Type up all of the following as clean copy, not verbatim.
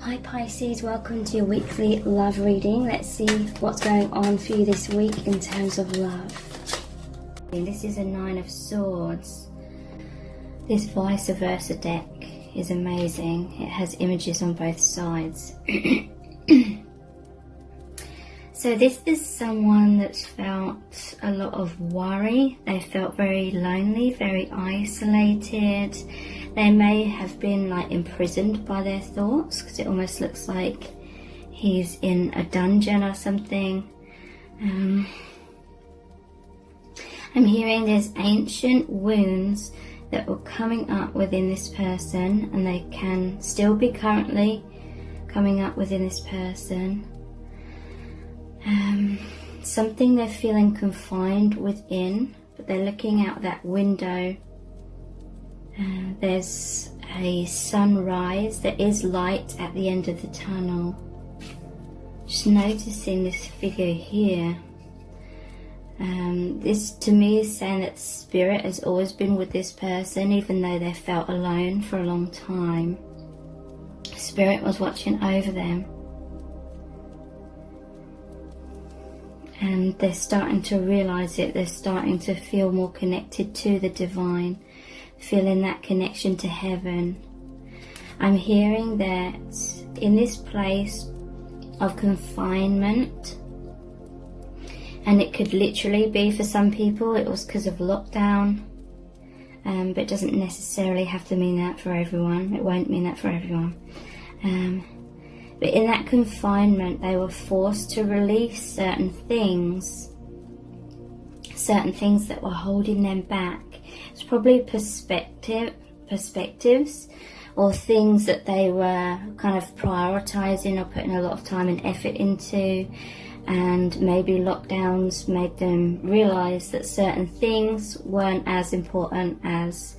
Hi Pisces, welcome to your weekly love reading. Let's see what's going on for you this week in terms of love. This is a Nine of Swords. This vice versa deck is amazing. It has images on both sides. So this is someone that's felt a lot of worry. They felt very lonely, very isolated. They may have been like imprisoned by their thoughts, because it almost looks like he's in a dungeon or something. I'm hearing there's ancient wounds that were coming up within this person, and they can still be currently coming up within this person. Something they're feeling confined within, but they're looking out that window. There's a sunrise. There is light at the end of the tunnel. Just noticing this figure here. This to me is saying that spirit has always been with this person, even though they felt alone for a long time. Spirit was watching over them. And they're starting to realize it. They're starting to feel more connected to the divine, feeling that connection to heaven. I'm hearing that in this place of confinement, and it could literally be for some people it was because of lockdown, but it doesn't necessarily have to mean that for everyone. It won't mean that for everyone. But in that confinement, they were forced to release certain things that were holding them back. It's probably perspectives or things that they were kind of prioritizing or putting a lot of time and effort into, and maybe lockdowns made them realize that certain things weren't as important as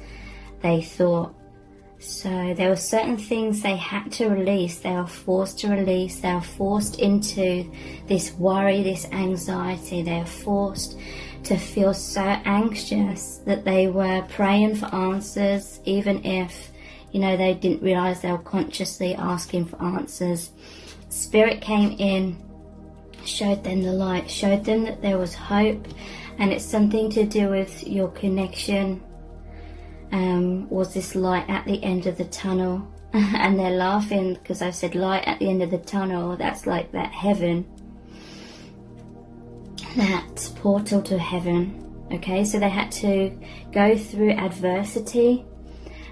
they thought. So there were certain things they had to release. They were forced to release. They were forced into this worry, this anxiety. They were forced to feel so anxious that they were praying for answers, even if, they didn't realize they were consciously asking for answers. Spirit came in, showed them the light, showed them that there was hope, and it's something to do with your connection. Was this light at the end of the tunnel? And they're laughing because I said light at the end of the tunnel. That's like that heaven, that portal to heaven. Okay, so they had to go through adversity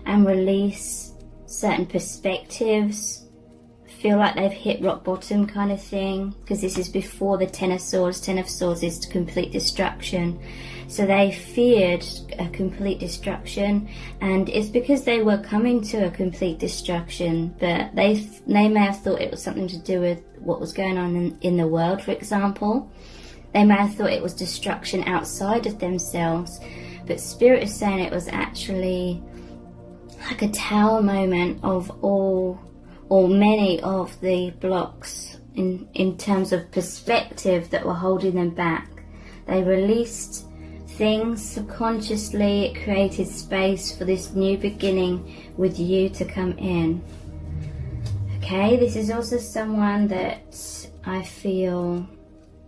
and release certain perspectives, feel like they've hit rock bottom kind of thing, because this is before the Ten of Swords. Ten of Swords is complete destruction. So they feared a complete destruction, and it's because they were coming to a complete destruction, but they may have thought it was something to do with what was going on in the world, for example. They may have thought it was destruction outside of themselves, but Spirit is saying it was actually like a tower moment of all or many of the blocks in terms of perspective that were holding them back. They released things subconsciously. It created space for this new beginning with you to come in. Okay, this is also someone that I feel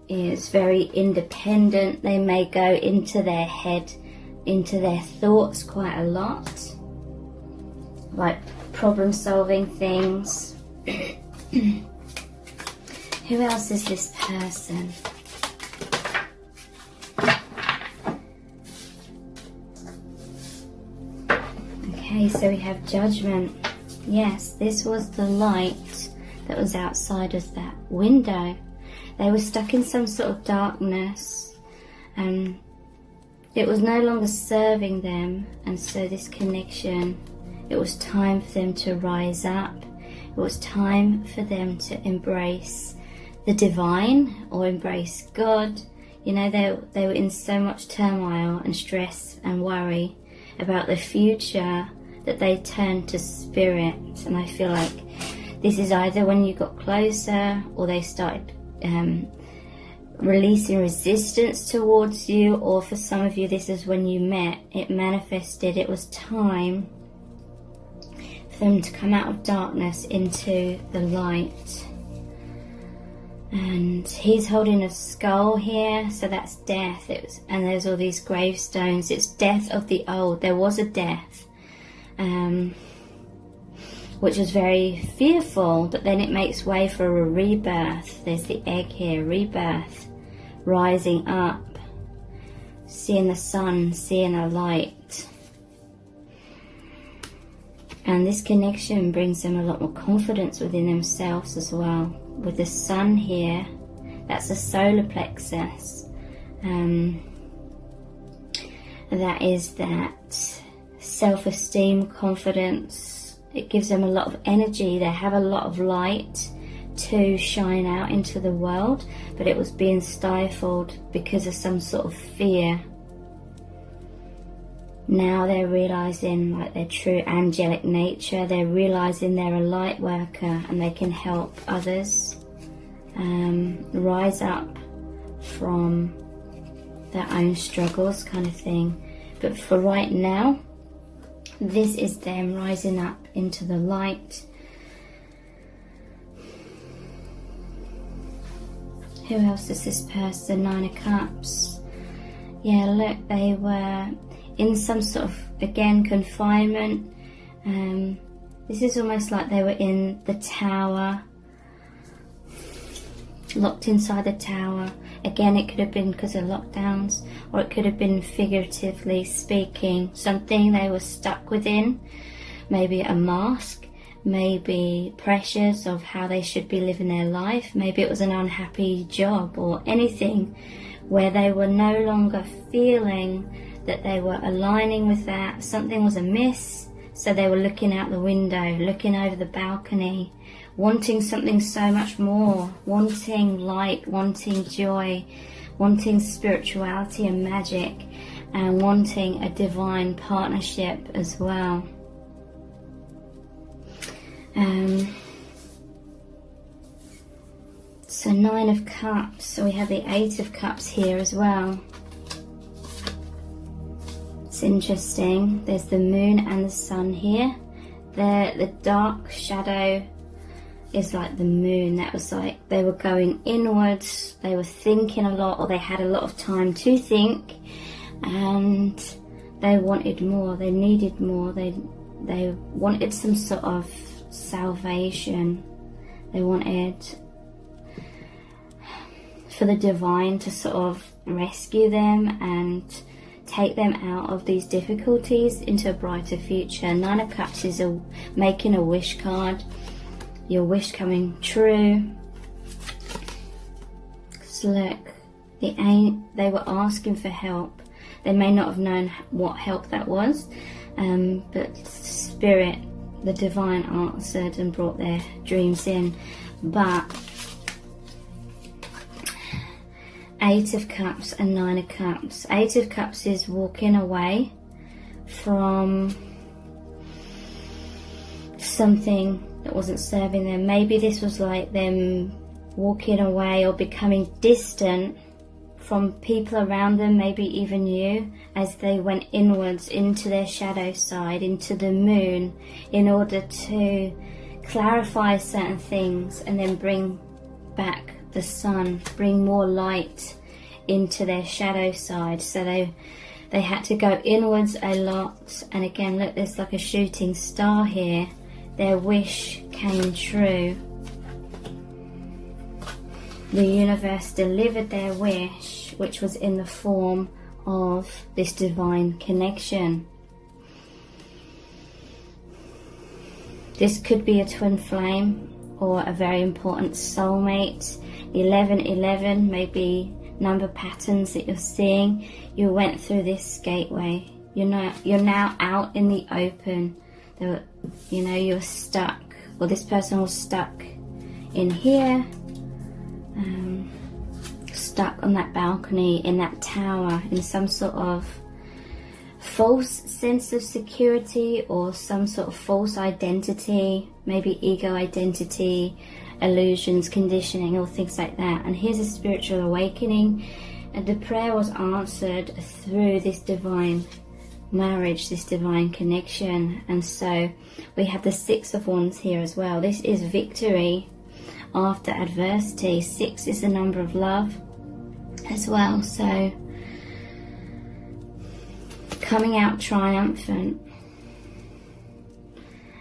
is very independent. They may go into their head, into their thoughts quite a lot, like problem solving things. Who else is this person? Okay, so we have Judgment. Yes, this was the light that was outside of that window. They were stuck in some sort of darkness, and it was no longer serving them, and so this connection, it was time for them to rise up. It was time for them to embrace the divine or embrace God. They were in so much turmoil and stress and worry about the future that they turned to Spirit. And I feel like this is either when you got closer or they started releasing resistance towards you, or for some of you this is when you met, it manifested. It was time for them to come out of darkness into the light. And he's holding a skull here, so that's death. And there's all these gravestones. It's death of the old. There was a death, which was very fearful, but then it makes way for a rebirth. There's the egg here, rebirth, rising up, seeing the sun, seeing the light. And this connection brings them a lot more confidence within themselves as well. With the sun here, that's the solar plexus. That is that self-esteem, confidence. It gives them a lot of energy. They have a lot of light to shine out into the world, but it was being stifled because of some sort of fear. Now they're realizing like their true angelic nature. They're realizing they're a light worker and they can help others rise up from their own struggles, kind of thing. But for right now, this is them rising up into the light. Who else is this person? The 9 of Cups. Yeah, look, they were in some sort of, again, confinement. This is almost like they were in the tower, locked inside the tower. Again, it could have been because of lockdowns, or it could have been figuratively speaking, something they were stuck within. Maybe a mask, maybe pressures of how they should be living their life. Maybe it was an unhappy job or anything where they were no longer feeling that they were aligning with that. Something was amiss, so they were looking out the window, looking over the balcony, wanting something so much more, wanting light, wanting joy, wanting spirituality and magic, and wanting a divine partnership as well. So 9 of Cups, so we have the 8 of Cups here as well. It's interesting. There's the moon and the sun here. The dark shadow is like the moon. That was like they were going inwards. They were thinking a lot, or they had a lot of time to think, and they wanted more. They needed more. They wanted some sort of salvation. They wanted for the divine to sort of rescue them and take them out of these difficulties into a brighter future. 9 of Cups is making a wish card. Your wish coming true. So look, they were asking for help. They may not have known what help that was, but Spirit, the divine, answered and brought their dreams in. But 8 of Cups and 9 of Cups. 8 of Cups is walking away from something that wasn't serving them. Maybe this was like them walking away or becoming distant from people around them, maybe even you, as they went inwards into their shadow side, into the moon, in order to clarify certain things and then bring back the sun, bring more light into their shadow side. So they had to go inwards a lot. And again, look, there's like a shooting star here. Their wish came true. The universe delivered their wish, which was in the form of this divine connection. This could be a twin flame or a very important soulmate. 1111 may be number patterns that you're seeing. You went through this gateway. You're now out in the open. You're stuck, or this person was stuck in here, stuck on that balcony, in that tower, in some sort of false sense of security or some sort of false identity, maybe ego identity, illusions, conditioning, or things like that. And here's a spiritual awakening, and the prayer was answered through this divine marriage, this divine connection. And so we have the Six of Wands here as well. This is victory after adversity. 6 is the number of love as well. So coming out triumphant.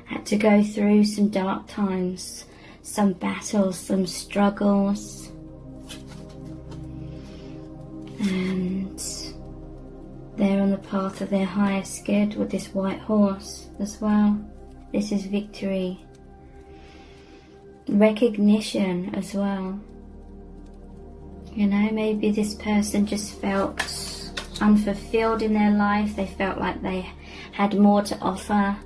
Had to go through some dark times, some battles, some struggles. And they're on the path of their highest good with this white horse as well. This is victory. Recognition as well. You know, maybe this person just felt unfulfilled in their life. They felt like they had more to offer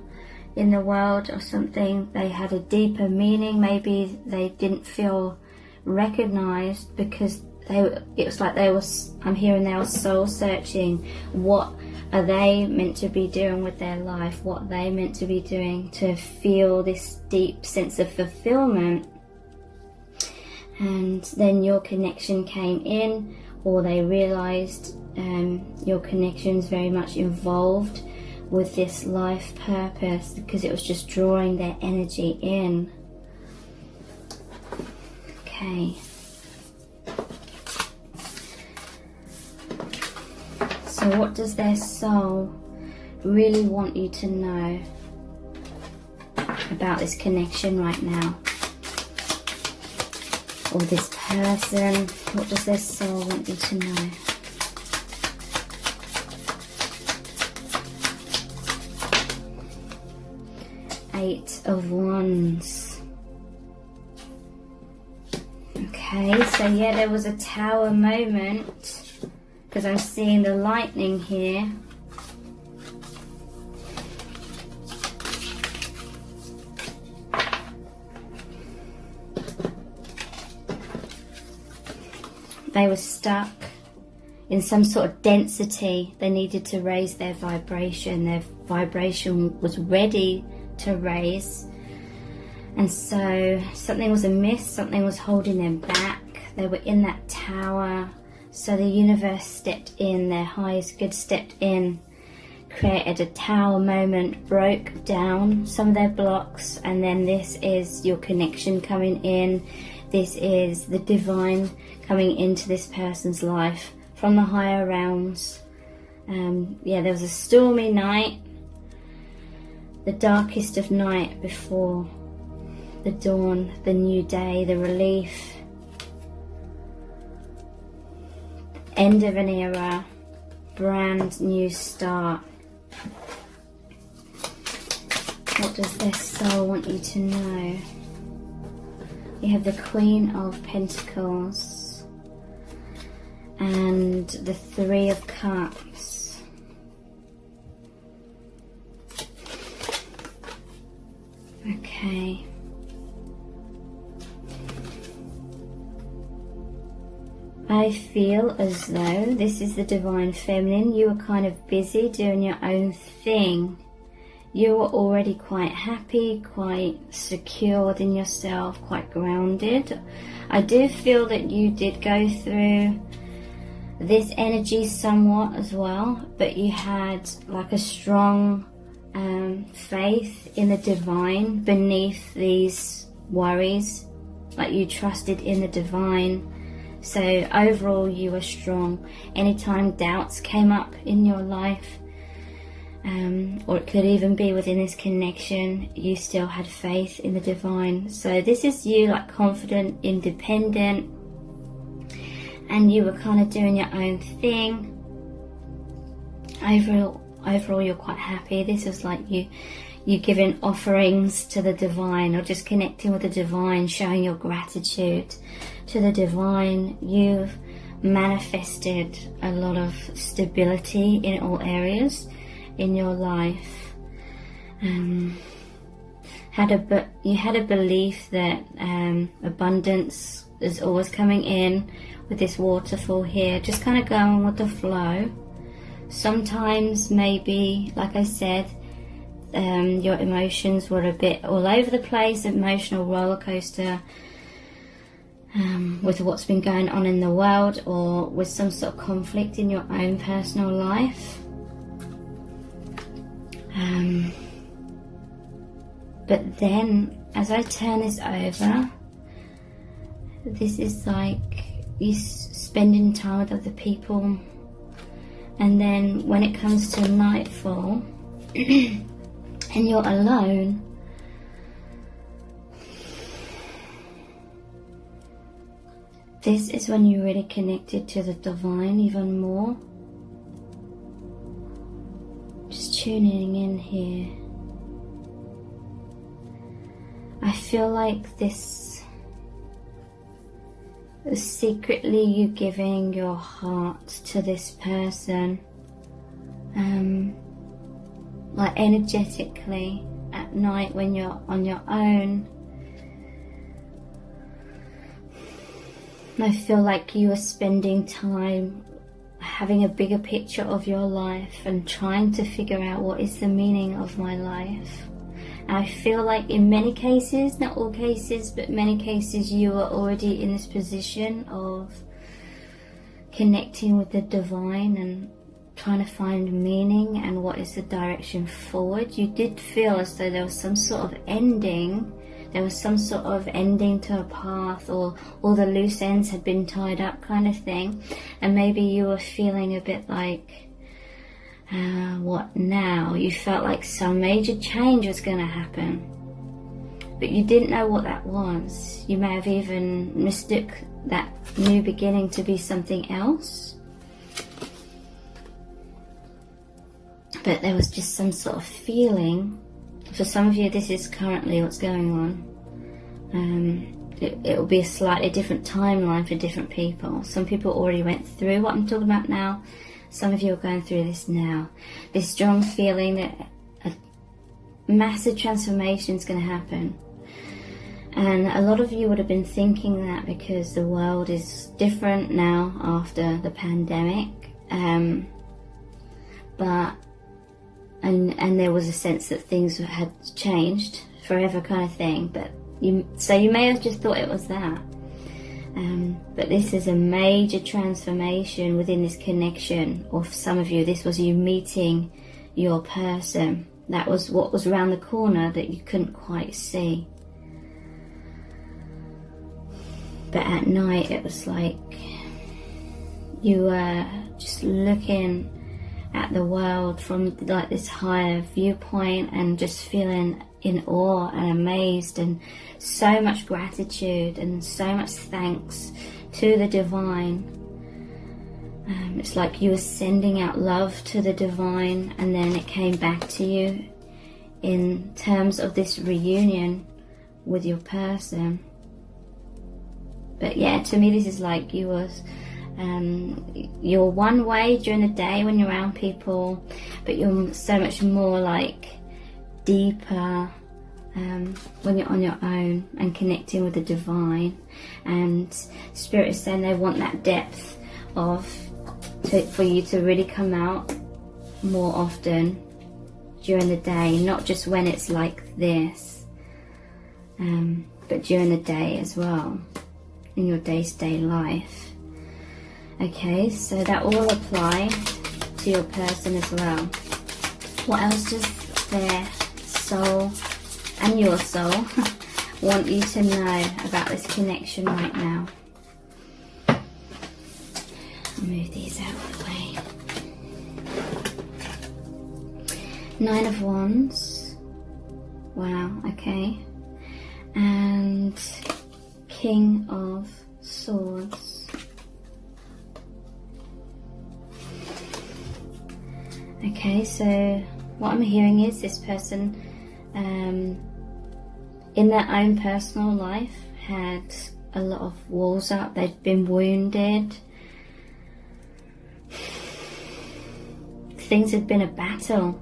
in the world or something. They had a deeper meaning. Maybe they didn't feel recognized because it was like I'm hearing they were soul searching. What are they meant to be doing with their life? What are they meant to be doing to feel this deep sense of fulfillment? And then your connection came in, or they realized your connection is very much involved with this life purpose, because it was just drawing their energy in. Okay. So what does their soul really want you to know about this connection right now? Or this person? What does their soul want you to know? Eight of Wands. Okay, so yeah, there was a tower moment, because I'm seeing the lightning here. They were stuck in some sort of density. They needed to raise their vibration. Their vibration was ready to raise. And so something was amiss, something was holding them back. They were in that tower. So the universe stepped in, their highest good stepped in, created a tower moment, broke down some of their blocks, and then this is your connection coming in. This is the divine coming into this person's life from the higher realms. Yeah, there was a stormy night, the darkest of night before the dawn, the new day, the relief. End of an era, brand new start. What does their soul want you to know? We have the Queen of Pentacles and the Three of Cups. Okay. I feel as though this is the Divine Feminine. You were kind of busy doing your own thing. You were already quite happy, quite secured in yourself, quite grounded. I do feel that you did go through this energy somewhat as well, but you had like a strong faith in the divine beneath these worries. Like you trusted in the divine. So overall you were strong. Anytime doubts came up in your life, or it could even be within this connection, you still had faith in the divine. So this is you, like confident, independent, and you were kind of doing your own thing. Overall you're quite happy. This is like you giving offerings to the divine, or just connecting with the divine, showing your gratitude to the divine. You've manifested a lot of stability in all areas in your life. You had a belief that abundance is always coming in with this waterfall here, just kind of going with the flow. Sometimes maybe, like I said, your emotions were a bit all over the place, emotional roller coaster, with what's been going on in the world, or with some sort of conflict in your own personal life. But then as I turn this over, this is like you spending time with other people, and then when it comes to nightfall and you're alone, this is when you're really connected to the divine even more. Just tuning in here. I feel like this is secretly you giving your heart to this person, like energetically at night when you're on your own. I feel like you are spending time having a bigger picture of your life and trying to figure out what is the meaning of my life. I feel like in many cases, not all cases, but many cases, you are already in this position of connecting with the divine and trying to find meaning and what is the direction forward. You did feel as though there was some sort of ending. There was some sort of ending to a path, or all the loose ends had been tied up kind of thing. And maybe you were feeling a bit like, what now? You felt like some major change was going to happen, but you didn't know what that was. You may have even mistook that new beginning to be something else, but there was just some sort of feeling. For some of you, this is currently what's going on. It will be a slightly different timeline for different people. Some people already went through what I'm talking about now. Some of you are going through this now. This strong feeling that a massive transformation is going to happen. And a lot of you would have been thinking that because the world is different now after the pandemic. And there was a sense that things had changed forever kind of thing. But so you may have just thought it was that. But this is a major transformation within this connection. Or for some of you, this was you meeting your person. That was what was around the corner that you couldn't quite see. But at night, it was like you were just looking at the world from like this higher viewpoint and just feeling in awe and amazed and so much gratitude and so much thanks to the divine. It's like you were sending out love to the divine, and then it came back to you in terms of this reunion with your person. But yeah, to me this is like you was you're one way during the day when you're around people, but you're so much more like deeper when you're on your own and connecting with the divine. And Spirit is saying they want that depth for you to really come out more often during the day, not just when it's like this, but during the day as well, in your day-to-day life. Okay, so that will apply to your person as well. What else does their soul and your soul want you to know about this connection right now? I'll move these out of the way. 9 of Wands. Wow, okay. And King of Swords. Okay, so what I'm hearing is this person in their own personal life had a lot of walls up. They'd been wounded. Things had been a battle.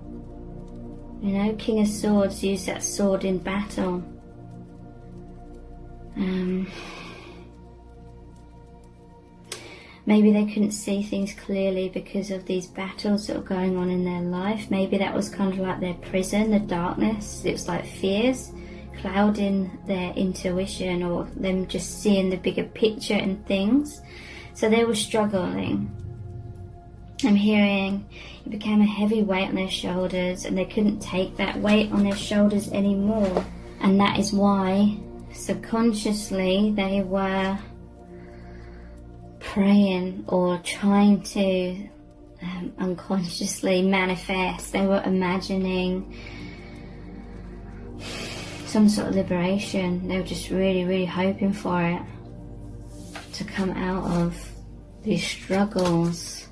You know, King of Swords used that sword in battle. Maybe they couldn't see things clearly because of these battles that were going on in their life. Maybe that was kind of like their prison, the darkness. It was like fears clouding their intuition, or them just seeing the bigger picture and things. So they were struggling. I'm hearing it became a heavy weight on their shoulders, and they couldn't take that weight on their shoulders anymore. And that is why subconsciously they were praying or trying to unconsciously manifest. They were imagining some sort of liberation. They were just really, really hoping for it to come out of these struggles.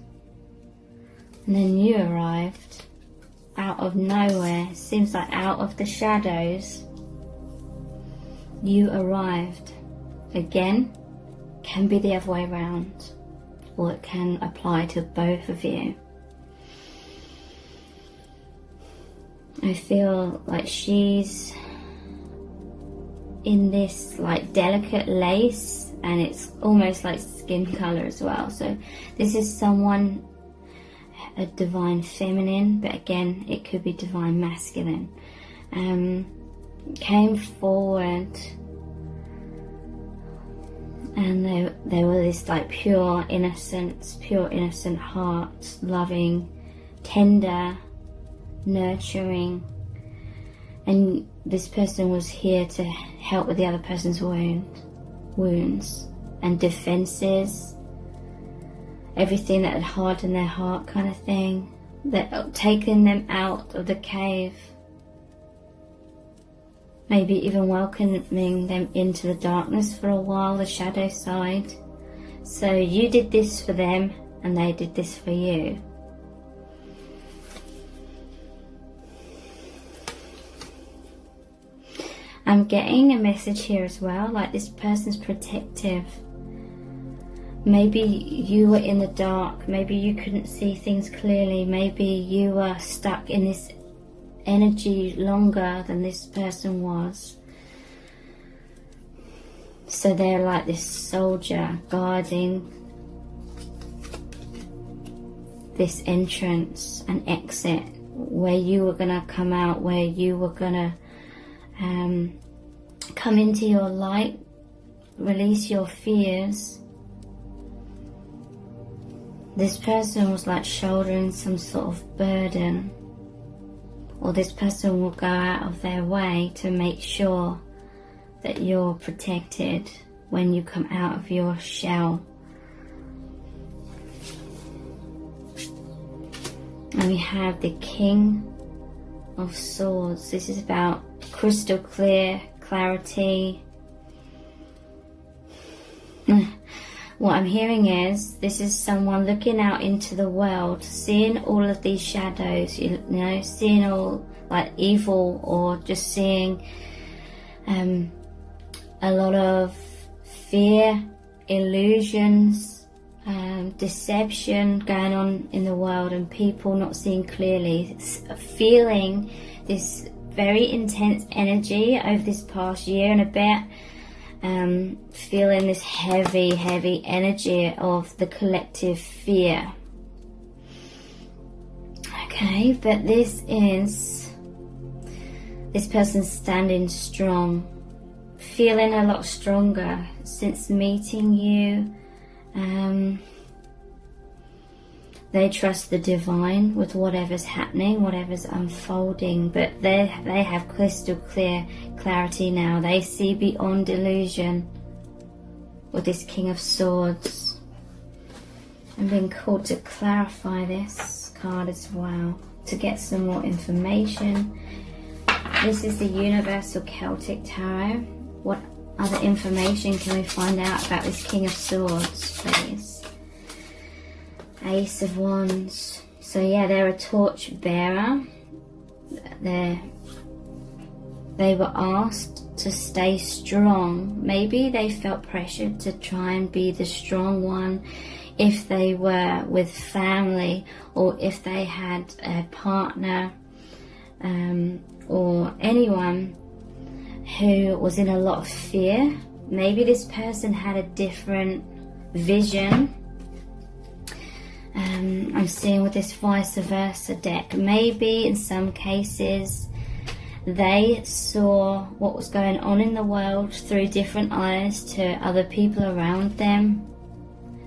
And then you arrived out of nowhere. It seems like out of the shadows you arrived. Again, can be the other way around, or it can apply to both of you. I feel like she's in this like delicate lace, and it's almost like skin color as well. So this is someone, a divine feminine, but again it could be divine masculine, came forward, and they were this like pure innocence, pure innocent heart, loving, tender, nurturing, and this person was here to help with the other person's wounds and defenses, everything that had hardened their heart, kind of thing, that taken them out of the cave, maybe even welcoming them into the darkness for a while, the shadow side. So you did this for them and they did this for you. I'm getting a message here as well, like this person's protective. Maybe you were in the dark, maybe you couldn't see things clearly, maybe you were stuck in this energy longer than this person was. So they're like this soldier guarding this entrance and exit, where you were going to come out, where you were going to come into your light, release your fears. This person was like shouldering some sort of burden, or this person will go out of their way to make sure that you're protected when you come out of your shell. And we have the King of Swords. This is about crystal clear clarity. What I'm hearing is this is someone looking out into the world, seeing all of these shadows, you know, seeing all like evil, or just seeing a lot of fear, illusions, deception going on in the world, and people not seeing clearly, feeling this very intense energy over this past year and a bit. Feeling this heavy energy of the collective fear. Okay, but this person standing strong, feeling a lot stronger since meeting you. They trust the divine with whatever's happening, whatever's unfolding, but they have crystal clear clarity now. They see beyond illusion with this King of Swords. I'm being called to clarify this card as well, to get some more information. This is the Universal Celtic Tarot. What other information can we find out about this King of Swords, please? Ace of Wands. So yeah, they're a torch bearer. They were asked to stay strong. Maybe they felt pressured to try and be the strong one if they were with family, or if they had a partner, or anyone who was in a lot of fear. Maybe this person had a different vision. I'm seeing with this vice versa deck, maybe in some cases they saw what was going on in the world through different eyes to other people around them.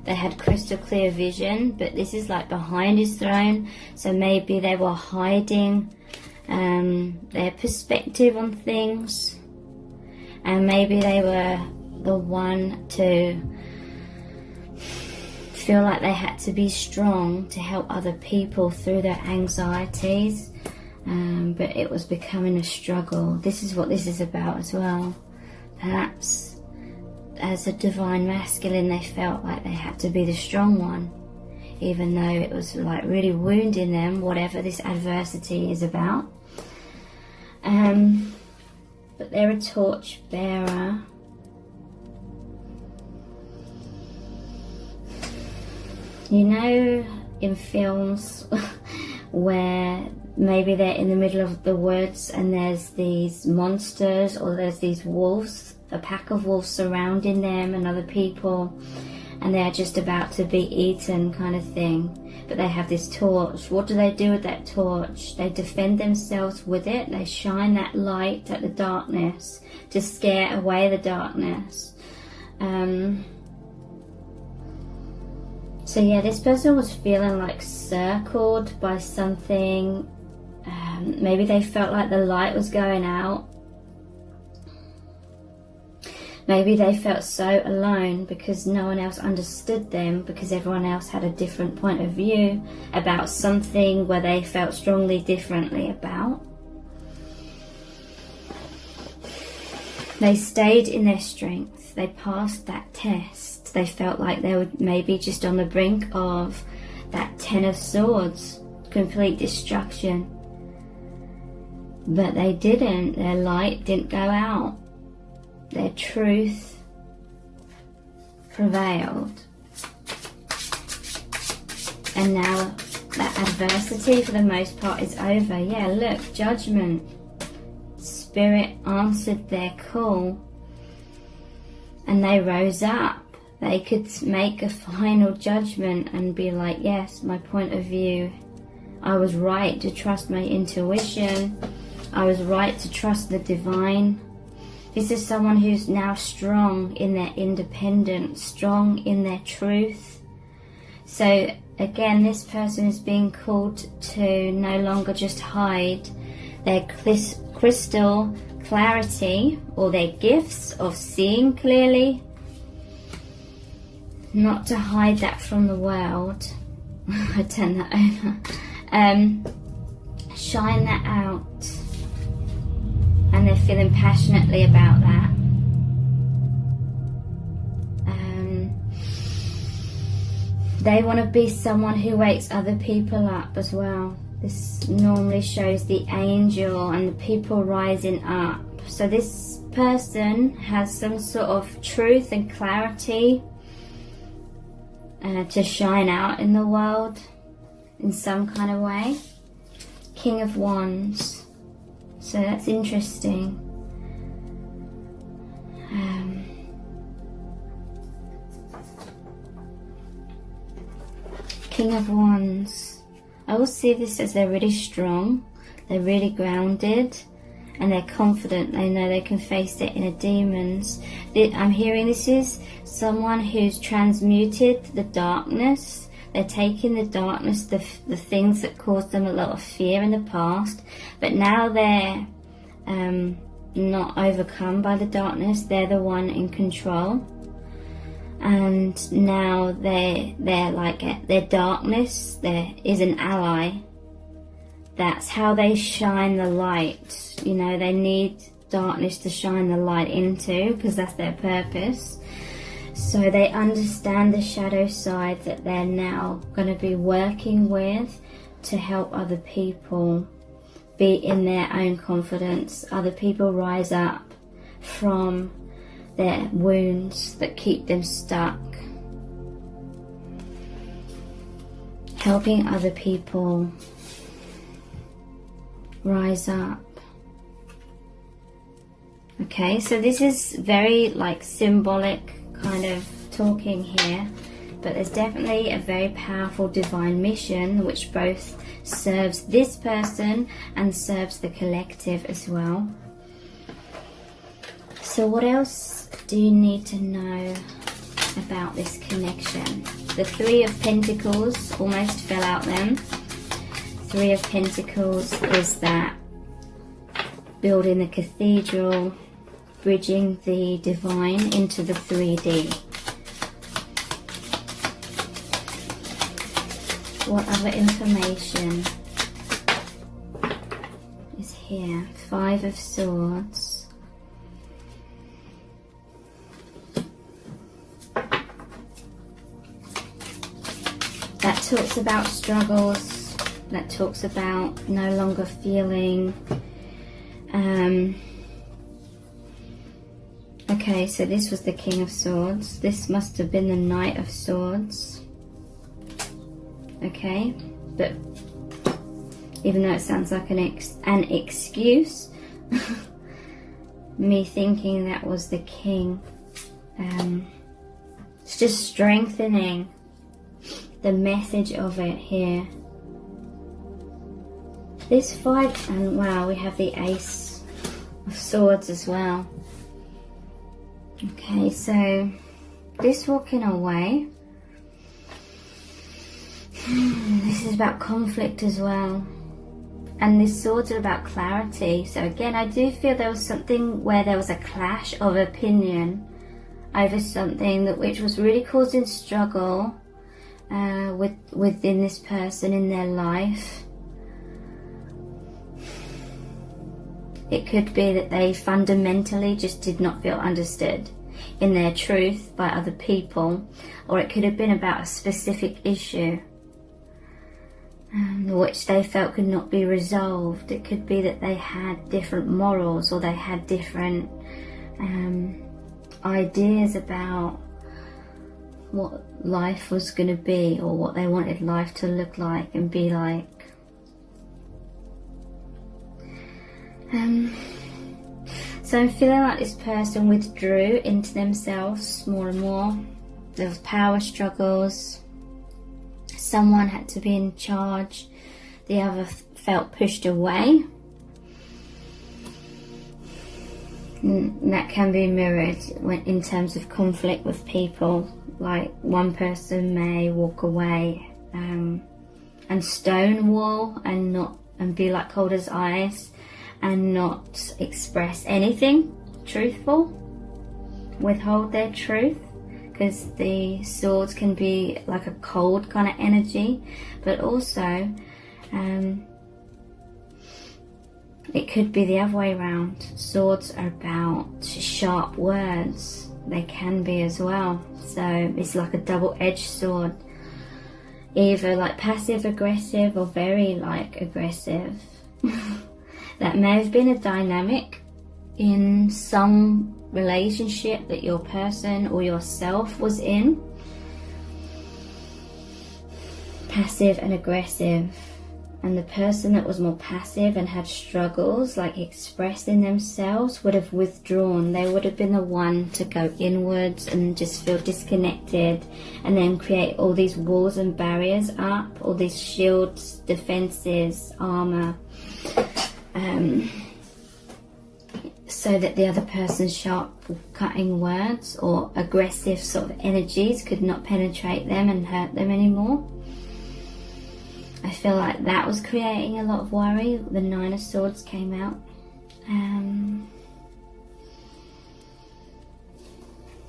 They had crystal clear vision, but this is like behind his throne. So maybe they were hiding their perspective on things. And maybe they were the one to feel like they had to be strong to help other people through their anxieties. But it was becoming a struggle. This is what this is about as well. Perhaps as a divine masculine, they felt like they had to be the strong one, even though it was like really wounding them, whatever this adversity is about. But they're a torch bearer. You know, in films where maybe they're in the middle of the woods and there's these monsters, or there's these wolves, a pack of wolves surrounding them and other people, and they're just about to be eaten kind of thing. But they have this torch. What do they do with that torch? They defend themselves with it. They shine that light at the darkness to scare away the darkness. So yeah, this person was feeling like circled by something. Maybe they felt like the light was going out. Maybe they felt so alone because no one else understood them, because everyone else had a different point of view about something where they felt strongly differently about. They stayed in their strength. They passed that test. They felt like they were maybe just on the brink of that 10 of Swords, complete destruction. But they didn't. Their light didn't go out. Their truth prevailed. And now that adversity for the most part is over. Yeah, look, Judgment. Spirit answered their call and they rose up. They could make a final judgment and be like, yes, my point of view, I was right to trust my intuition. I was right to trust the divine. This is someone who's now strong in their independence, strong in their truth. So again, this person is being called to no longer just hide their crystal clarity or their gifts of seeing clearly. Not to hide that from the world. I turn that over. Shine that out. And they're feeling passionately about that. They want to be someone who wakes other people up as well. This normally shows the angel and the people rising up. So this person has some sort of truth and clarity to shine out in the world in some kind of way. King of Wands. So that's interesting. King of Wands. I will see this as they're really strong, they're really grounded, and they're confident. They know they can face their inner demons. I'm hearing this is someone who's transmuted the darkness. They're taking the darkness, the things that caused them a lot of fear in the past, but now they're not overcome by the darkness. They're the one in control, and now they're like their darkness. There is an ally. That's how they shine the light. You know, they need darkness to shine the light into because that's their purpose. So they understand the shadow side that they're now going to be working with to help other people be in their own confidence. Other people rise up from their wounds that keep them stuck. Helping other people rise up. Okay, so this is very like symbolic kind of talking here, but there's definitely a very powerful divine mission which both serves this person and serves the collective as well. So what else do you need to know about this connection? The Three of Pentacles almost fell out then. Three of Pentacles is that building the cathedral, bridging the divine into the 3D. What other information is here? Five of Swords. That talks about struggles. That talks about no longer feeling. Okay, so this was the King of Swords. This must have been the Knight of Swords. Okay, but even though it sounds like an excuse, me thinking that was the King. It's just strengthening the message of it here. This fight, and wow, we have the Ace of Swords as well. Okay, so this walking away, this is about conflict as well. And this Swords are about clarity. So again, I do feel there was something where there was a clash of opinion over something that which was really causing struggle within this person in their life. It could be that they fundamentally just did not feel understood in their truth by other people, or it could have been about a specific issue which they felt could not be resolved. It could be that they had different morals, or they had different ideas about what life was going to be, or what they wanted life to look like and be like. So I'm feeling like this person withdrew into themselves more and more. There was power struggles. Someone had to be in charge. The other felt pushed away. And that can be mirrored in terms of conflict with people. Like one person may walk away and stonewall and be like cold as ice, and not express anything truthful, withhold their truth, because the Swords can be like a cold kind of energy, but also it could be the other way around. Swords are about sharp words. They can be as well. So it's like a double-edged sword, either like passive aggressive or very like aggressive. That may have been a dynamic in some relationship that your person or yourself was in. Passive and aggressive. And the person that was more passive and had struggles like expressing themselves would have withdrawn. They would have been the one to go inwards and just feel disconnected, and then create all these walls and barriers up, all these shields, defenses, armor, so that the other person's sharp cutting words or aggressive sort of energies could not penetrate them and hurt them anymore. I feel like that was creating a lot of worry. The Nine of Swords came out.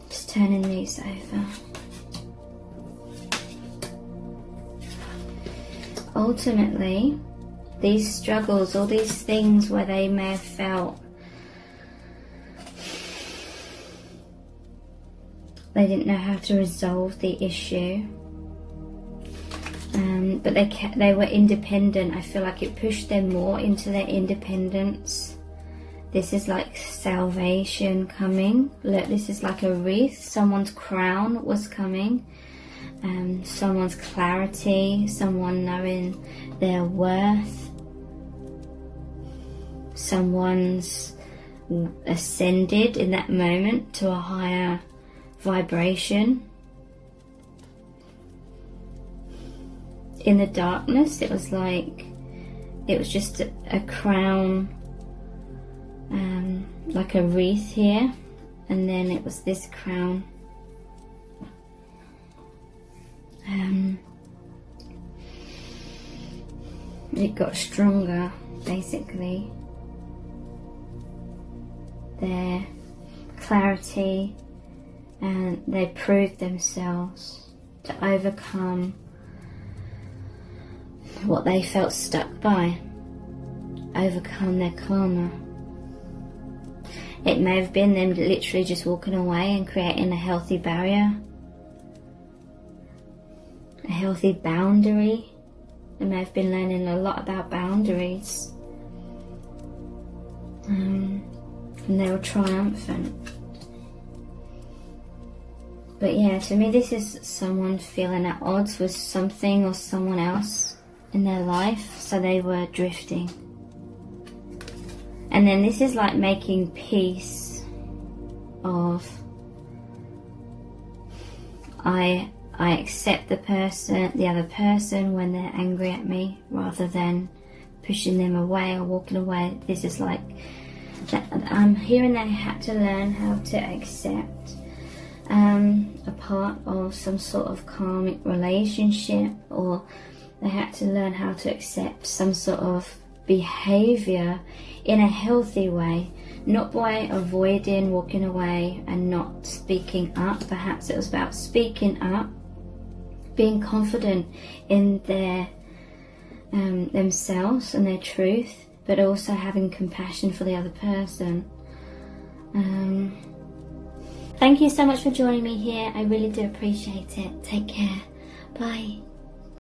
Just turning these over. Ultimately, these struggles, all these things where they may have felt they didn't know how to resolve the issue, but they were independent. I feel like it pushed them more into their independence. This is like salvation coming. Look, this is like a wreath. Someone's crown was coming. Someone's clarity, someone knowing their worth, someone's ascended in that moment to a higher vibration. In the darkness, it was like, it was just a crown, like a wreath here, and then it was this crown. it got stronger, basically. Their clarity, and they proved themselves to overcome what they felt stuck by, overcome their karma. It may have been them literally just walking away and creating a healthy barrier, a healthy boundary. They may have been learning a lot about boundaries, and they were triumphant. But yeah, to me this is someone feeling at odds with something or someone else in their life, so they were drifting. And then this is like making peace of, I accept the other person when they're angry at me, rather than pushing them away or walking away. This is like, I'm hearing they had to learn how to accept a part of some sort of karmic relationship, or they had to learn how to accept some sort of behavior in a healthy way, not by avoiding, walking away and not speaking up. Perhaps it was about speaking up, being confident in their themselves and their truth, but also having compassion for the other person. Thank you so much for joining me here. I really do appreciate it. Take care. Bye.